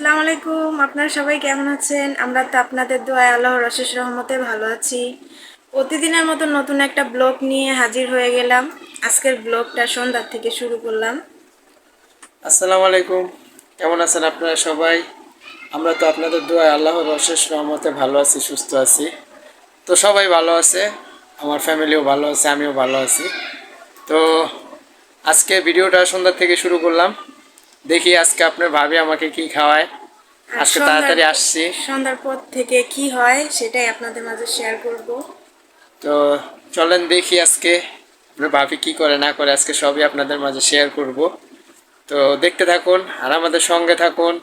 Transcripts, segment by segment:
আসসালামু আলাইকুম। আপনারা সবাই কেমন আছেন? আমরা তো আপনাদের দোয়ায় আল্লাহর অশেষ রহমতে ভালো আছি। প্রতিদিনের মতো নতুন একটা ব্লগ নিয়ে হাজির হয়ে গেলাম। আজকের ব্লগটা সন্ধ্যা থেকে শুরু করলাম। আসসালামু আলাইকুম, কেমন আছেন আপনারা সবাই? আমরা তো আপনাদের দোয়ায় আল্লাহর অশেষ রহমতে ভালো আছি, সুস্থ আছি। তো সবাই ভালো আছে, আমার ফ্যামিলিও ভালো আছে, আমিও ভালো আছি। তো আজকে ভিডিওটা সন্ধ্যা থেকে শুরু করলাম। দেখি আজকে আপনার ভাবি আমাকে কি খাওয়ায়। আর আজকে তাড়াতাড়ি আসছি। সন্ধ্যার পর থেকে কি হয় সেটাই আপনাদের মাঝে শেয়ার করব। তো চলেন দেখি আজকে আপনার ভাবি কি করে না করে, আজকে সবই আপনাদের মাঝে শেয়ার করব। তো দেখতে থাকুন আর আমাদের সঙ্গে থাকুন।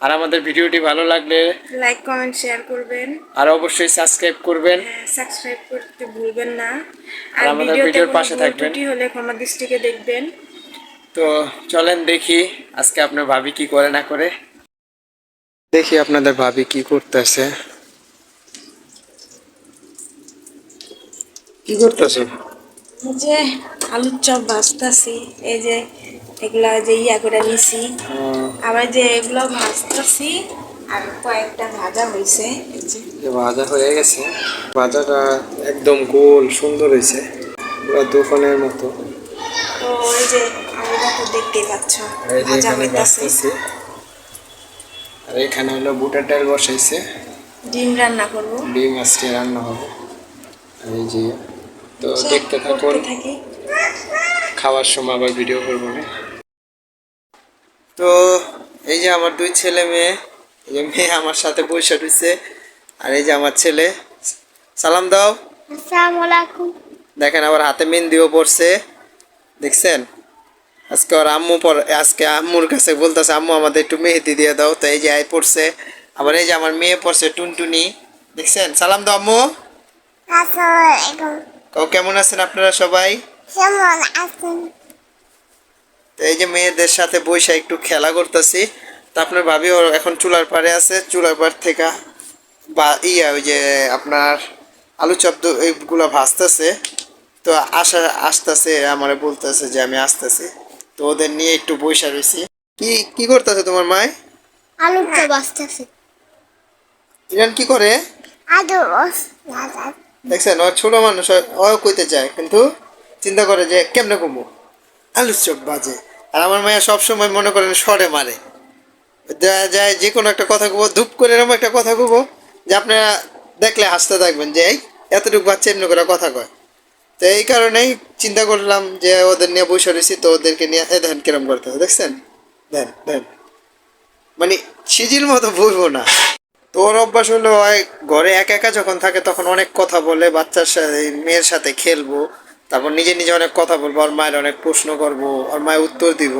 আর আমাদের ভিডিওটি ভালো লাগলে লাইক কমেন্ট শেয়ার করবেন। আর অবশ্যই সাবস্ক্রাইব করবেন। হ্যাঁ, সাবস্ক্রাইব করতে ভুলবেন না। আর আর আমাদের ভিডিওতে ভিডিওর কোনো পাশে ভুল থাকবেন। ত্রুটি হলে ক্ষমা দৃষ্টিতে দেখবেন। তো চলেন দেখি আজকে আপনার ভাবি কি করে না করে। দেখি আপনাদের ভাবি কি করতেছে। কি করতেছে? এই যে আলুর চপ ভাজতাছি। এই যে এগুলা যে ইয়া করে নিছি, আবার যে এগুলো ভাজতাছি। আর কয়েকটা ভাজা হয়েছে। এই যে যে ভাজা হয়ে গেছে, ভাজাটা একদম গোল সুন্দর হয়েছে, পুরো দোকানের মতো। তো এই যে আলুটা তো দেখতেই পাচ্ছ, এই যে ভাজা এখানে হইতাছে। বাঁচতেছে, আর এখানে হলো বুটের ডাল বসাইছে, ডিম রান্না করবো। ডিম আজকে রান্না হবে। আর এই যে, তো আচ্ছা, দেখতে থাকুন, করতে থাকি। খাওয়ার সময় আবার ভিডিও করবো না। তো এই যে আমার দুই ছেলে মেয়ে, এই যে মেয়ে আমার সাথে বসে রয়েছে, আর এই যে আমার ছেলে। সালাম দাও। আসসালামু আলাইকুম। দেখেন আবার হাতে মেহেন্দিও পড়ছে, দেখছেন? আজকে ওর আম্মু আজকে আম্মুর কাছে বলতেছে আম্মু আমাদের একটু মেহেদি দিয়ে দাও, তো এই যে আই পড়ছে। আবার এই যে আমার মেয়ে পড়ছে টুনটুনি, দেখছেন? সালাম দাও আম্মু। আসসালামু আলাইকুম। কেমন আছেন আপনারা সবাই? কেমন আছেন? তো এই যে মেয়েদের সাথে বসে একটু খেলা করতেছি। তো আপনার ভাবি ওর এখন চুলার পাড়ে আছে, চুলার পাড় থেকে বা ওই যে আপনার আলু চপ এইগুলো ভাজতেছে। তো আসতেছে আমারে বলতেছে যে আমি আসতেছি। তো ওদের নিয়ে একটু বইসা রয়েছি। কি কি করতেছে তোমার মায়? আলুর চপ আসতেছে। ইরান কি করে? আলু রস ভাজা। দেখছেন ও ছোট মানুষ, ও কইতে চায় কিন্তু চিন্তা করে যে কেমনে কমবো, আলু চপ বাজে। আর আমার মায়া সবসময় মনে করেন সরে মারে, যায় যায় যে কোনো একটা কথা কবো, ধূপ করে এরকম একটা কথা কবো যে আপনারা দেখলে হাসতে থাকবেন যে এই এতটুকু বাচ্চা এমনি করে কথা কয়। তো এই কারণেই চিন্তা করলাম যে ওদের নিয়ে বসে রয়েছি, তো ওদেরকে নিয়ে ধ্যান কিরম করতে হবে, দেখছেন? ধ্যান ধ্যান মানে সিজির মতো বলবো না। তোর অভ্যাস হলো হয় ঘরে একা একা যখন থাকে তখন অনেক কথা বলে, বাচ্চার সাথে মেয়ের সাথে খেলবো, তারপর নিজে নিজে অনেক কথা বলবো, ওর মায়ের অনেক প্রশ্ন করবো, ওর মায়ের উত্তর দিব।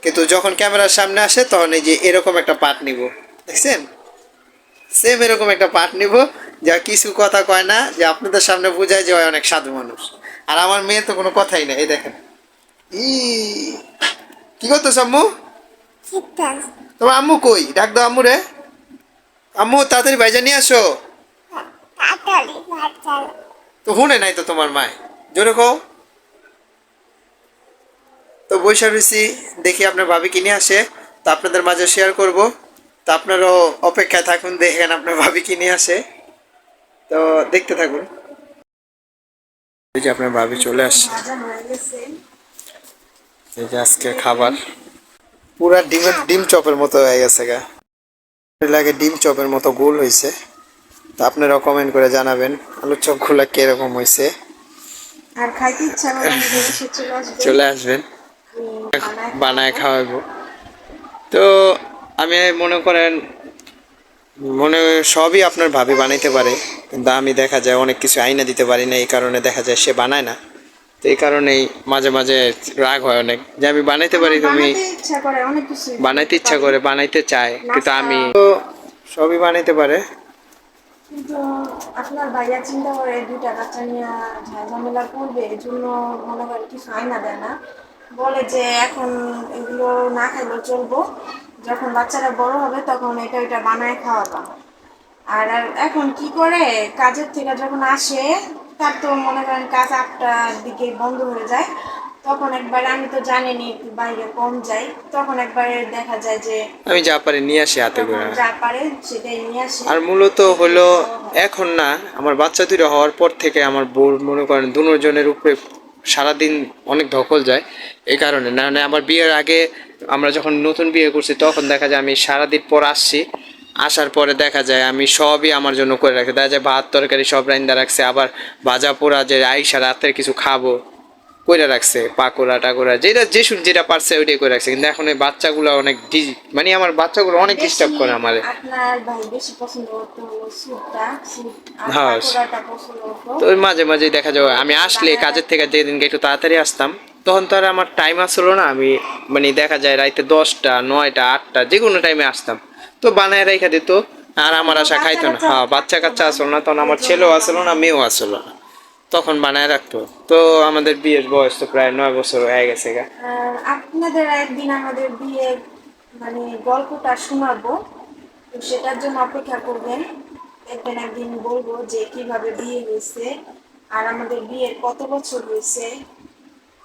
কিন্তু যখন ক্যামেরার সামনে আসে তখন এই যে এরকম একটা পাঠ নিব, দেখছেন? সেম এরকম একটা পাঠ নিব, যা কিছু কথা কয় না, যে আপনাদের সামনে বোঝায় যে অনেক সাধু মানুষ। আর আমার মেয়ে তো কোনো কথাই না, এই দেখেন। ই কি করতেছ আম্মু? শীতল। তোমার আম্মু কই? ডাক দাও আম্মু রে। আম্মু তাড়াতাড়ি ভাইজা নিয়ে আসো। তাড়াতাড়ি ভাজা। তো শুনে নাই তো তোমার মায়, জোরে কও। তো বৈশা রয়েছি, দেখি আপনার ভাবি কিনে আসে, তো আপনাদের মাঝে শেয়ার করব। তো আপনারাও অপেক্ষায় থাকুন, দেখেন আপনার ভাবি কিনে আসে, তো দেখতে থাকুন। এই যে আপনার ভাবি চলে আসছে, ভাজা হয়ে গেছে। এই যে আজকে খাবার পুরা ডিম চপের মতো হয়ে গেছে গা, লাগে ডিম চপের মতো গোল হয়েছে। তো আপনারাও কমেন্ট করে জানাবেন আলুর চপগুলা কিরকম হয়েছে। আর খাইতে ইচ্ছা করলে আমাদের এসে চলে আসবেন। চলে আসবেন, বানায় খাওয়াবো। খাওয়াবো। তো আমি মনে করেন সবই আপনার ভাবি বানাইতে পারে, কিন্তু আমি দেখা যায় অনেক কিছু আইনা দিতে পারি না, এই কারণে দেখা যায় সে বানায় না। তো এই কারণেই মাঝে মাঝে রাগ হয় অনেক, যে আমি বানাইতে পারি, তুমি বানাতে ইচ্ছা করে অনেক কিছু, বানাইতে ইচ্ছা পারি করে বানাইতে চায়, কিন্তু নাস্তা। আমি তো সবই বানাইতে পারে। কিন্তু আপনার ভাইয়া চিন্তা করে দুইটা বাচ্চা নিয়ে ঝামেলা করবে, এই জন্য মনে করে কিছু আয়না দেয় না। বলে যে এখন এগুলো না খাইলেও চলবো, যখন বাচ্চারা বড় হবে তখন এটা ওইটা বানায় খাওয়াবা। আর এখন কি করে, কাজের থেকে যখন আসে, তার তো মনে করেন কাজ 8টার দিকে বন্ধ হয়ে যায়। তখন একবার আমি তো জানিনি, একটু বাইরে কম যাই, তখন একবারে দেখা যায় যে আমি যা পারি নিয়ে আসি হাতে তখন করে। যা পারে সেটাই নিয়ে আসে। আর মূলত এটাই হলো খাওয়া হয়। এখন না, আমার বাচ্চা দুটো হওয়ার পর থেকে আমার বউ মনে করেন দুজনের উপরে সারাদিন অনেক ধকল যায়। এই কারণে না, মানে আমার বিয়ের আগে আমরা যখন নতুন বিয়ে করছি তখন দেখা যায় আমি সারাদিন পর আসছি, আসার পরে দেখা যায় আমি সবই আমার জন্য করে রাখি, দেখা যায় ভাত তরকারি সব রান্না রাখছে, আবার ভাজা পোড়া যে আইসা রাতের কিছু খাবো কইরা রাখছে, পাকোড়া টাকোড়া যেটা যেটা পারছে ওইটাই করে রাখছে। কিন্তু এখন এই বাচ্চাগুলো অনেক মানে আমার বাচ্চাগুলো অনেক ডিস্টার্ব বেশি করে আমারে। আপনার ভাই বেশি পছন্দ করতো হলো স্যুপটা, স্যুপ আর হ্যাঁ, পাকোড়াটা পছন্দ হতো। তো ওই মাঝে মাঝে দেখা যায় আমি আসলে বানায় কাজের থেকে রাখতো। যেদিনকে একটু তাড়াতাড়ি আসতাম তখন তো আর আমার টাইম আসলো না, আমি মানে দেখা যায় রাইতে 10টা 9টা 8টা যে কোনো টাইমে আসতাম, তো বানায় রেখে দিত। আর আমার কিন্তু আশা বাচ্চা খাইতো না, কাচ্চা হ্যাঁ বাচ্চা থাকতো কাচ্চা না, আসলো না, তখন এই আমার জন্য ছেলেও আসলো না বানায় মেয়েও রাখতো। আসলো না, তখন বানায় রাখতো। তো আমাদের বিয়ের বয়স তো প্রায় 9 বছর হয়ে গেছে গা। আর আপনাদের একদিন আমাদের বিয়ের মানে গল্পটা শোনাবো, তো সেটার জন্য অপেক্ষা করবেন। দেখবেন একদিন বলবো যে কিভাবে বিয়ে হয়েছে আর আমাদের বিয়ের কত বছর হয়েছে।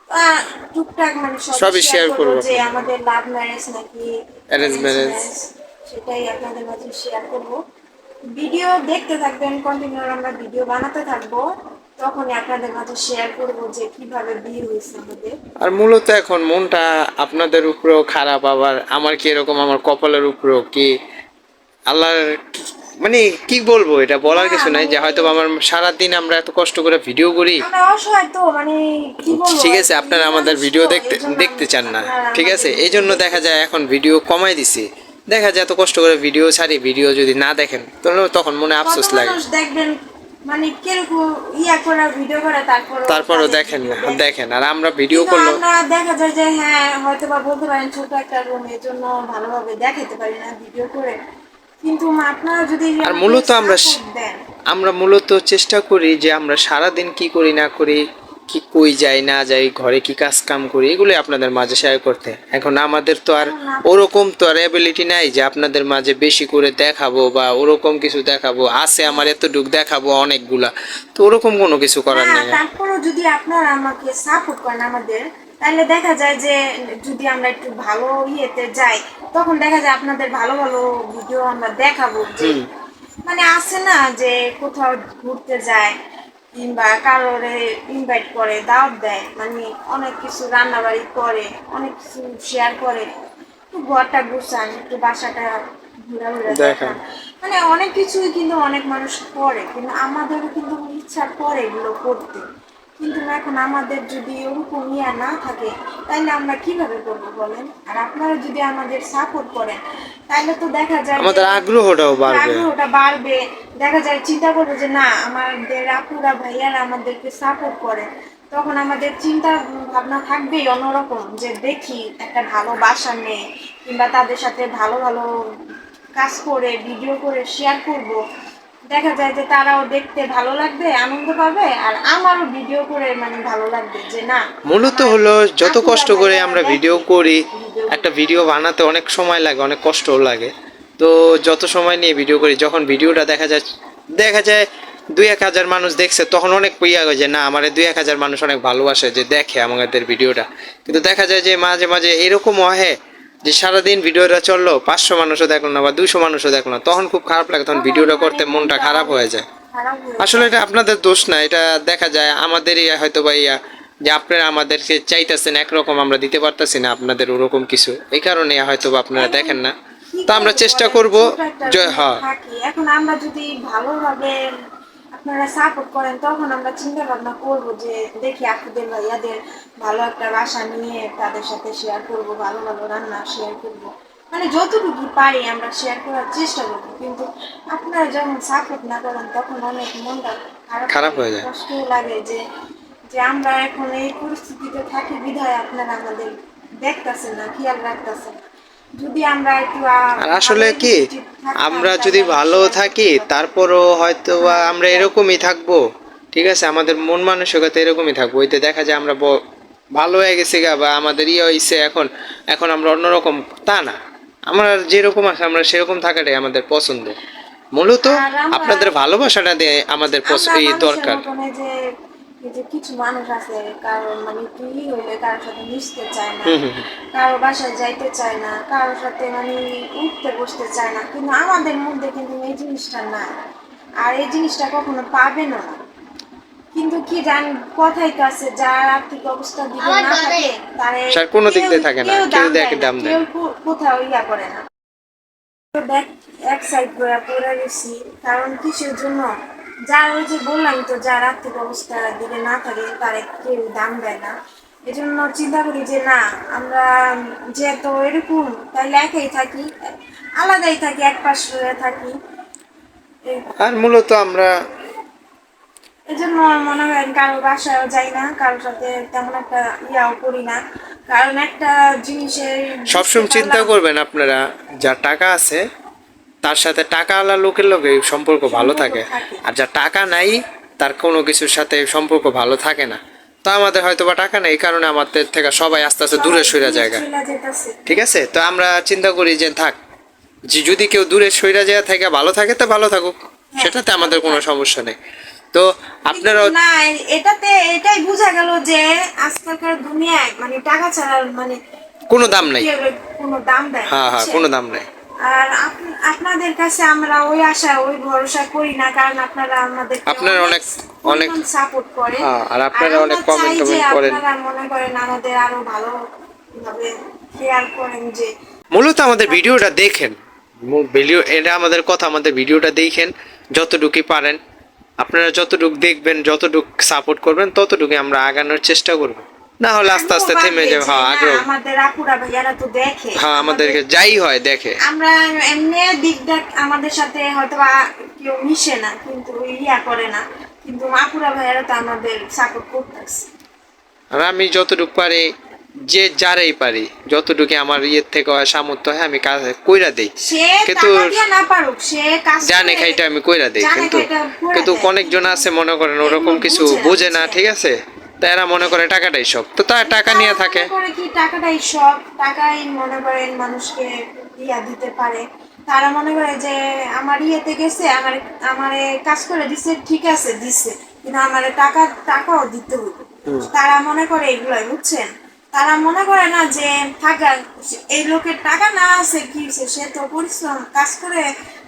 আহ, টুকটাক মানে সবই সবই শেয়ার শেয়ার করবো করবো যে আপনাদের, আমাদের লাভ ম্যারেজ নাকি অ্যারেঞ্জ অ্যারেঞ্জ ম্যারেজ। ম্যারেজ, সেটাই আপনাদের মাঝে শেয়ার করব। ভিডিও দেখতে থাকবেন, কন্টিনিউ আমরা ভিডিও বানাতে থাকবো, তখনই আপনাদের মাঝে শেয়ার করব যে কিভাবে বিয়ে হয়েছে আমাদের। আর মূলত এখন মনটা আপনাদের উপরেও খারাপ, আবার আমার কি এরকম আমার কপালের উপরেও কি আল্লাহর মানে কি বলবো, এটা না বলার কিছু নাই মানে যে হয়তো আমার সারাদিন আমরা এত কষ্ট করে ভিডিও করি। আমরা অসহায় তো, মানে কি বলবো, ঠিক আছে, আপনারা মেয়ে আমাদের মানুষ তো, ভিডিও দেখতে এই জন্য দেখতে চান না, আপনারা ঠিক আমাদের আছে, এই ভিডিও জন্য দেখা যায় দেখতেছেন। এখন ভিডিও কমাই দিছি। দেখা যায় এত কষ্ট করে ভিডিও ছাড়ি, ভিডিও যদি না দেখেন তাহলে তখন মনে কত আফসোস লাগে। মানুষ দেখবেন মানে কিরকম ইয়া করে ভিডিও করে, তারপরও তারপরও তাদের দেখেন ভিডিও না, দেখে। দেখেন আর আমরা ভিডিও কিন্তু করলো। আমরা দেখা যায় যে হ্যাঁ হয়তো বা বলতে পারেন ছোট একটা রুম, এর জন্য ভালোভাবে দেখাতে পারি না ভিডিও করে। কিন্তু আপনারা যদি আর আমাকে মূলত সাপোর্ট দেন, আমরা মূলত চেষ্টা করি যে আমরা সারাদিন কি করি না করি, কি কই যাই না যাই, ঘরে কি কাজ কাম করি, এগুলো আপনাদের মাঝে শেয়ার করতে। এখন আমাদের তো আর এখন ওরকম তো আর অ্যাবিলিটি নাই যে আপনাদের মাঝে বেশি করে দেখাবো বা ওরকম কিছু দেখাবো, আছে আমার এতটুক দেখাবো অনেকগুলা, তো ওরকম কোনো কিছু না করার নেই। তারপরও যদি আপনারা আমাকে সাপোর্ট করেন আমাদের, তাহলে দেখা যায় যে যদি আমরা একটু ভালো ইয়েতে যাই, তখন দেখা যায় আপনাদের ভালো ভালো ভিডিও আমরা দেখাবো। যে হুম। মানে আছে না যে কোথাও ঘুরতে যায় কিংবা কারোরে ইনভাইট করে দাওয়াত দেয়, মানে অনেক কিছু রান্নাবাড়ি করে, অনেক কিছু শেয়ার করে, একটু ঘরটা গুছান, একটু বাসাটা ঘুরা ঘুরা দেখেন, দেখান, মানে অনেক কিছুই কিন্তু অনেক মানুষ করে, কিন্তু আমাদেরও কিন্তু ইচ্ছা করে এগুলো করতে। কিন্তু এখন আমাদের যদি ওরকম ইয়া না থাকে, তাহলে আমরা কিভাবে করবো বলেন? আর আপনারা যদি আমাদের সাপোর্ট করেন, তাহলে তো দেখা যায় যে আমাদের আগ্রহটাও বাড়বে। আগ্রহটা বাড়বে। দেখা যায় চিন্তা করবো যে না, আমাদের আপুরা ভাইয়ারা আমাদেরকে সাপোর্ট করে, তখন আমাদের চিন্তা ভাবনা থাকবেই অন্যরকম, যে দেখি একটা ভালো বাসা নেই কিংবা তাদের সাথে ভালো ভালো কাজ করে ভিডিও করে শেয়ার করব। দেখা যায় যে তারাও দেখতে ভালো লাগবে, আনন্দ পাবে, আর আমারও ভিডিও করে মানে ভালো লাগবে যে না, মূলত আমার হলো যত আপুরা কষ্ট করে ভাইয়ারা আমরা ভিডিও দেখে করি, একটা ভিডিওগুলো। ভিডিও বানাতে অনেক সময় লাগে, অনেক কষ্টও লাগে। তো যত সময় নিয়ে ভিডিও করি, যখন ভিডিওটা দেখা যায় 2-1 হাজার মানুষ দেখছে, তখন অনেক ইয়া হয়ে যায়, না আমার 2-1 হাজার মানুষ অনেক ভালোবাসে যে দেখে আমাদের ভিডিওটা। কিন্তু দেখা যায় যে মাঝে মাঝে এরকমও হয় যে সারাদিন ভিডিওটা চললো, 500 মানুষও দেখলো না বা 200 মানুষও দেখলো না, তখন খুব খারাপ লাগে, তখন তখন ভিডিওটা মানে করতে মনটা মনটা খারাপ অনেক হয়ে যায়। খারাপ হয়ে আসলে যায়। এটা আপনাদের দোষ না, এটা দেখা যায় আমাদেরই হয়তো বা ইয়া, যে আপনারা আমাদেরকে চাইতেছেন একরকম, আমরা দিতে পারতেছি না আপনাদের ওরকম কিছু, এই কারণে হয়তো বা আপনারা এখন দেখেন না। কি তো আমরা করবো চেষ্টা বলেন, করব ছোট একটা যে রুমে হ্যাঁ, থাকি, এখন আমরা যদি ভালোভাবে আপনারা সাপোর্ট করেন, তখন আমরা চিন্তা ভাবনা করবো যে দেখি আপুদের ভাইয়াদের ভালো একটা বাসা নিয়ে তাদের সাথে শেয়ার করব, ভালো ভালো রান্না শেয়ার করব, মানে যতটুকু পারি আমরা শেয়ার করার চেষ্টা করবো। কিন্তু আপনারা যখন সাপোর্ট না করেন, তখন অনেক মনটা খারাপ খারাপ লাগে, হয়ে যায়। কষ্টও লাগে যে যে আমরা এখন এই পরিস্থিতিতে থাকি বিধায় আপনারা আমাদের দেখতেছেন না, খেয়াল রাখতেছেন। যদি আমরা একটু আর ভালো আসলে কি, অ্যাটিটিউড থাকতাম, আমরা তাহলে যদি আমরা ভালো শেয়ার করতে থাকি পারতাম। তারপরও হয়তো এখন বা আমাদের আমরা এরকমই থাকবো, ঠিক আছে, আমাদের মন মানসিকতা এরকমই থাকবো, ওইতে দেখা যায় আমরা ভালো হয়ে গেছি গা বা আমাদের ইয়ে হয়েছে, এখন এখন আমরা অন্যরকম, তা না, আমরা যেরকম আছে আমরা সেরকম থাকাটাই আমাদের পছন্দ। মূলত আর আমরা আপনাদের ভালোবাসাটা দিয়ে আমাদের আমরা এই মানুষের দরকার। মতন এই যে এই যে কিছু মানুষ আছে কারোর মানে একটু হইলে কারোর সাথে মিশতে চায় না, হুম হুম হুম। কারো বাসায় যাইতে চায় না, কারোর সাথে মানে উঠতে বসতে চায় না, কিন্তু আমাদের মধ্যে কিন্তু এই জিনিসটা নাই, আর এই জিনিসটা কখনো পাবে না। কিন্তু কি জানি, কথাই তো আছে, যার আর্থিক অবস্থা দিকে না থাকে তারে স্যার কোনো দিক কেউ দিয়ে থাকে না, কেউ কেউ দাম দেয় দেখে না, দাম দেয় কেউ না। কোথাও ইয়া করে না। তো দেখ, এক সাইড করে পড়ে গেছি, কারণ কিসের জন্য, যার ওই যে বললাম তো, যার আর্থিক অবস্থা দিকে না থাকে তারে কেউ দাম দেয় না। এজন্য চিন্তা করি যে না, আমরা যেহেতু এরকম, তাইলে একাই থাকি, আলাদাই থাকি, এক পাশ হয়ে থাকি। আর মূলত আমরা এই জন্য মনে হয় কারো বাসায়ও যাই না, কারোর সাথে তেমন একটা ইয়াও করি না, কারণ একটা জিনিসের বুঝতে সবসময় চিন্তা পারলাম, করবেন, আপনারা যার টাকা আছে তার সাথে টাকাওয়ালা লোকের লগে সম্পর্ক ভালো সম্পর্ক থাকে, থাকে। আর যার টাকা নাই তার কোনো কিছুর সাথে সম্পর্ক ভালো থাকে না। তো আমাদের হয়তো বা টাকা নেই, এই কারণে আমাদের থেকে সবাই আস্তে আস্তে দূরে সবাই সরে দূরে জায়গা। চলে যেতেছে। ঠিক আছে, তো আমরা চিন্তা করি যে থাক, যে যদি কেউ দূরে সইরা যায় থেকে ভালো থাকে তো ভালো থাকুক, হ্যাঁ, সেটাতে আমাদের কোনো সমস্যা নেই। তো কিন্তু আপনারাও না, এটাতে এটাই বোঝা গেল যে আজকালকার দুনিয়ায় মানে টাকা ছাড়া মানে কোনো দাম নাই। কেউ কোনো দাম দেয় না, হ্যাঁ হ্যাঁ, বুঝছেন? কোনো দাম নাই। আর আপনাদের কাছে আমরা ওই আশা ওই ভরসা করি না, কারণ আপনারা আমাদের আপনারা অনেক অনেক সাপোর্ট করেন। হ্যাঁ, আর আর আপনারা আমরা অনেক চাই কমেন্ট যে টমেন্ট করেন। আপনারা মনে করেন আমাদের আরো ভালো ভাবে খেয়াল করেন যে মূলত আমাদের ভিডিওটা দেখেন, মূল ভিডিও এটা আমাদের কথা, আমাদের ভিডিওটা দেখেন যতটুকুই পারেন। আপনারা যতটুকু দেখবেন, যতটুকু সাপোর্ট করবেন, ততটুকু আমরা আগানোর চেষ্টা করব। না হলে আস্তে আস্তে আগ্রহ থেমে বাড়বে যাবে। যে হ্যাঁ, না, আগ্রহ। আমাদের আপুরা ভাইয়ারা তো দেখে, হ্যাঁ, আমাদেরকে আমাদের যাই হয় দেখে। আমরা এমনি দিক দেখ আমাদের সাথে হয়তো বা কেউ মিশে না, কিন্তু ইয়া করে না, কিন্তু আপুরা ভাইয়ারা তো আমাদের সাপোর্ট করতেছে। আর আমি যতটুকু পারি, যে যারাই পারি, যতটুকু আমার ইয়ের থেকে হয়, সামর্থ্য হয়, আমি কাজ কইরা দেই। সে কিন্তু টাকা দিয়ে না পারুক, সে কাজ জানে করে, খাইটা আমি কইরা দেই, জানে কিন্তু খাইটা করে কিন্তু দেয়। অনেকজন আছে মনে করেন ওরকম এগুলো কিছু বুঝে না, বোঝে না, বুঝছেন? ঠিক আছে, তা এরা মনে করে টাকাটাই সব, তো তার টাকা তারা নিয়ে মনে থাকে। করে কি টাকাটাই সব, টাকাই মনে করেন মানুষকে ইয়া দিতে পারে। তারা মনে করে যে আমার ইয়েতে গেছে, আমারে কাজ করে দিছে, ঠিক আছে দিছে, কিন্তু আমারে টাকাও দিতে হবে। তারা মনে করে এগুলাই, বুঝছেন? তারা মনে করে না যে টাকা, এই লোকের টাকা না আছে কি হইছে, সে তো পরিশ্রম কাজ করে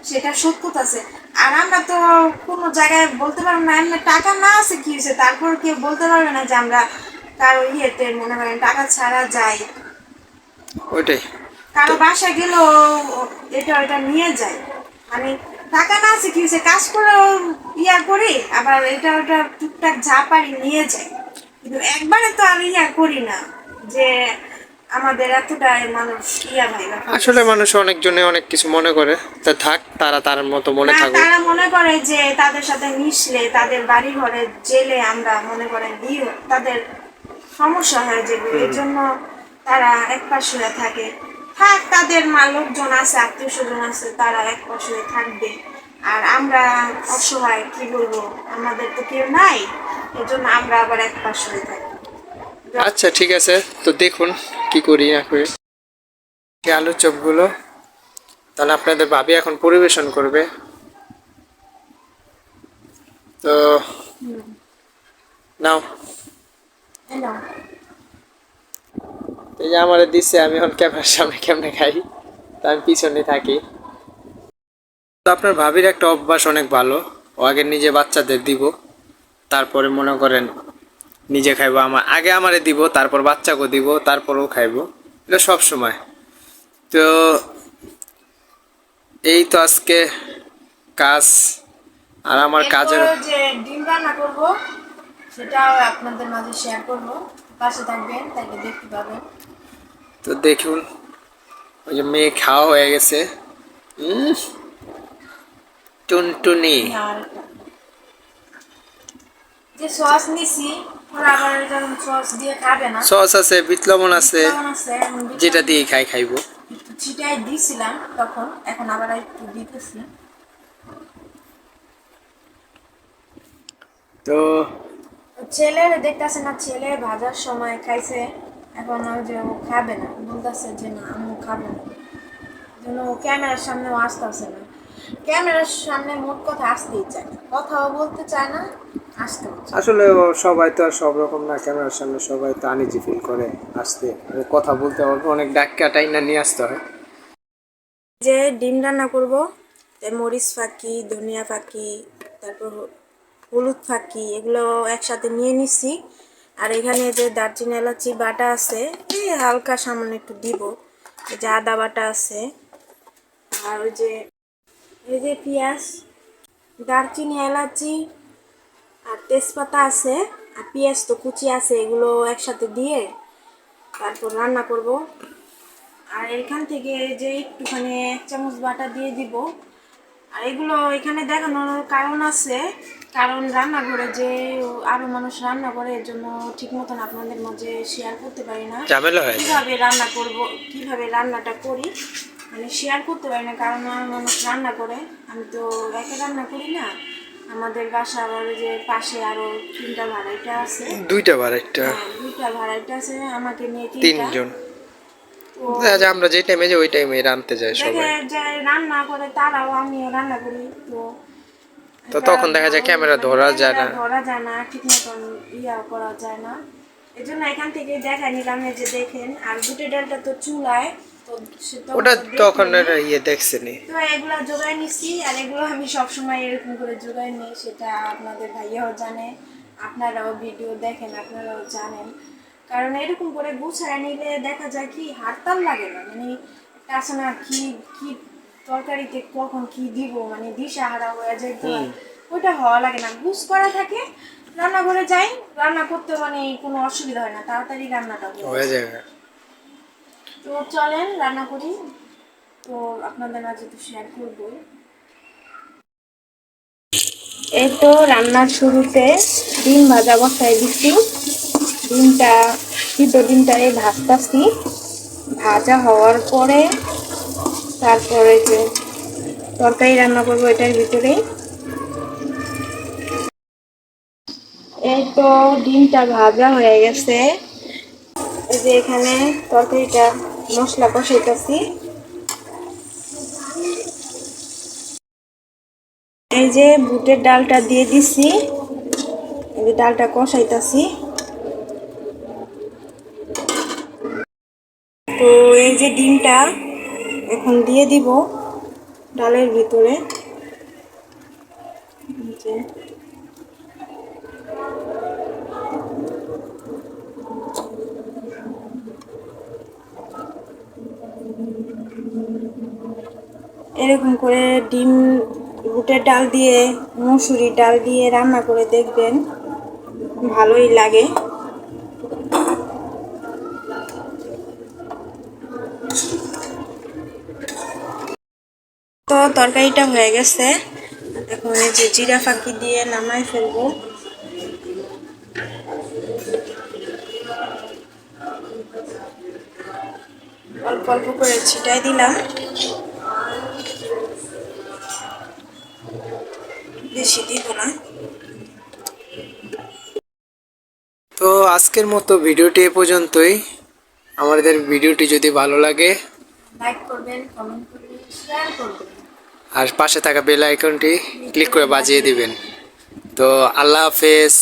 সেটা শোধ করতেছে। আর আমরা তো কোনো জায়গায় বলতে পারবো না, এমনি টাকা না আছে কি হয়েছে, তারপর কেউ বলতে পারবে না যে আমরা কারো ইয়েতে মনে করেন টাকা ছাড়া যাই, ওইটাই। কারো বাসা গেলেও এটা ওইটা নিয়ে যায়, মানে টাকা না আছে কি হয়েছে, কাজ করেও ইয়া করি, আবার এটা ওটা টুকটাক যা পারি নিয়ে যাই, কিন্তু একবারে তো আমি ইয়া করি না যে আমাদের এতটাই মানুষ ইয়া ভাই আসলে মানুষ অনেকজনে অনেক কিছু মনে করে, তা থাক, তারা তার মতো মনে না, থাকুক। তারা মনে করে যে তাদের সাথে মিশলে তাদের বাড়ি ঘরে জেলে আমরা মনে করেন তাদের সমস্যা হয়ে যাবে, এর জন্য তারা এক পাশ হয়ে থাকে। থাক, তাদের লোকজন আছে, আত্মীয় স্বজন আছে, তারা এক পাশ হয়ে থাকবে, আর আমরা অসহায়, কি বলবো, আমাদের তো কেউ নাই, এর জন্য আমরা আবার এক পাশ হয়ে থাকি। আচ্ছা ঠিক আছে, তো দেখুন কি করি না করি। এই আলুর চপগুলো তাহলে আপনাদের ভাবি এখন পরিবেশন করবে। তো নাও, হ্যালো। এই যে আমার দিচ্ছে, আমি এখন ক্যামেরার সামনে কেমনে খাই, তো আমি পিছনে থাকি। তো আপনার ভাবির একটা অভ্যাস অনেক ভালো, ও আগে নিজে বাচ্চাদের দিব, তারপরে মনে করেন নিজে খাইবো। আমার আগে আমারে দিব, তারপর বাচ্চাকে দিব, তারপরও খাইবো, এটা সব সময়। তো এই তো আজকে কাজ, আর আমার কাজের এরপর যে ডিম রান্না করবো সেটাও আপনাদের মাঝে শেয়ার করবো, পাশে থাকবেন, তাইলে দেখতে পাবেন। তো দেখুন, ওই যে মেয়ে খাওয়া হয়ে গেছে। টুনটুনি। আর যে সস নিছি, ওরা আবার যখন সস দিয়ে খাবে না, সস আছে, বিট লবণ আছে, কেমন আছে, এখন যেটা দিয়ে খাইবো। একটু ছিটাই দিছিলাম তখন, এখন আবার একটু দিতেছি। তো ছেলের দেখতেছে না, ছেলে ভাজার সময় খাইছে, এখন ওই যে ও খাবে না, বলতেছে যে না আমি খাবো না, জন্য ও ক্যামেরার সামনে আসতেছে না, ক্যামেরার সামনে মোট কথা আসতেই চায় না, কথাও বলতে চায় না, আসতে হচ্ছে। আসলে সবাই তো আর সব রকম না, ক্যামেরার সামনে সবাই তো আনইজি ফিল করে আসতে, কথা বলতে হবে, অনেক ডাক কাটাই না নিয়ে আসতে হয়। যে ডিম রান্না করব, তাই মরিচ ফাঁকি, ধনিয়া ফাঁকি, তারপর হলুদ ফাঁকি এগুলো একসাথে নিয়ে নিচ্ছি। আর এখানে যে দারচিনি এলাচি বাটা আছে, এই হালকা সামান্য একটু দিব। এই যে আদা বাটা আছে, আর ওই যে এই যে পেঁয়াজ, দারচিনি এলাচি আর তেজপাতা আছে, আর পেঁয়াজ তো কুচি আছে, এগুলো একসাথে দিয়ে তারপর রান্না করব। আর এখান থেকে যে একটুখানি 1 চামচ বাটা দিয়ে দিব। আর এগুলো এখানে দেখানোর কারণ আছে, কারণ রান্নাঘরে যে আরো মানুষ রান্না করে, এর জন্য ঠিক মতন আপনাদের মাঝে শেয়ার করতে পারি না। ঝামেলা হয়। কিভাবে রান্না করব, কিভাবে রান্নাটা করি মানে শেয়ার করতে পারি না, কারণ আমার মানুষ রান্না করে, আমি তো একা রান্না করি না। আমাদের বাসা আবার ওই যে পাশে আরো 3টা ভাড়াইটা আছে। দুইটা বার একটা হ্যাঁ, 2টা ভাড়াইটা আছে, আমাকে নিয়ে 3টা। তিনজন। তো দেখা যায় আমরা যে টাইমে যে ওই টাইমে রানতে যাই দেখে সবাই, যে রান্না করে তারাও, আমিও রান্না করি। তো তো তখন দেখা যায় ক্যামেরা ধরা যায় না। ধরা যায় না, ঠিক মতন ইয়া করা যায় না। এই জন্য এখান থেকে দেখা নিলাম, এই যে দেখেন। আর বুটের ডালটা তো চুলায়, তো ওটা তখন দেখিনি। ইয়ে দেখছেনি। তো এগুলা জোগাড় নিছি, আর এগুলো আমি সবসময় এরকম করে জোগাড় নিই, সেটা আপনাদের ভাইয়াও জানে, আপনারাও ভিডিও দেখেন, আপনারাও জানেন। কারণ এরকম করে গুছায় নিলে দেখা যায় কি হারতাল লাগে না, মানে একটা আছে না, কি কি তরকারিতে কখন কি দিব, মানে দিশাহারা হয়ে যেতে হয়, ওইটা হওয়া লাগে না, গুছ করা থাকে। রান্নাঘরে যাই, রান্না করতে মানে কোনো অসুবিধা হয় না, তাড়াতাড়ি রান্নাটা হয়ে হয়ে যায়। যায়। তো চলেন রান্না করি, তো আপনাদের মাঝে তো শেয়ার করবো। এই তো রান্নার শুরুতে ডিম ভাজা বসাই দিচ্ছি। ডিমটা ডিমটারে ভাজতাছি, ভাজা হওয়ার পরে তারপরে যে তরকারি রান্না করবো এটার ভিতরে। এই তো ডিমটা ভাজা হয়ে গেছে, এই যে এখানে তরকারিটা মশলা কষাইতেছি। এই যে বুটের ডালটা দিয়ে দিছি, এই যে ডালটা কষাইতেছি। তো এই যে ডিমটা এখন দিয়ে দিব ডালের ভিতরে। এই যে এরকম করে ডিম, বুটের ডাল দিয়ে, মসুরির ডাল দিয়ে রান্না করে দেখবেন, ভালোই লাগে। তো তরকারিটা হয়ে গেছে, এখন এই যে জিরা ফাঁকি দিয়ে নামাই ফেলবো। অল্প অল্প করে ছিটাই দিলাম, বেশি দিব না। তো আজকের মতো ভিডিওটি এ পর্যন্তই। আমাদের ভিডিওটি যদি ভালো লাগে লাইক করবেন, কমেন্ট করবেন, শেয়ার করবেন। আর পাশে থাকা বেল আইকনটি ক্লিক করে বাজিয়ে দিবেন। তো আল্লাহ হাফেজ।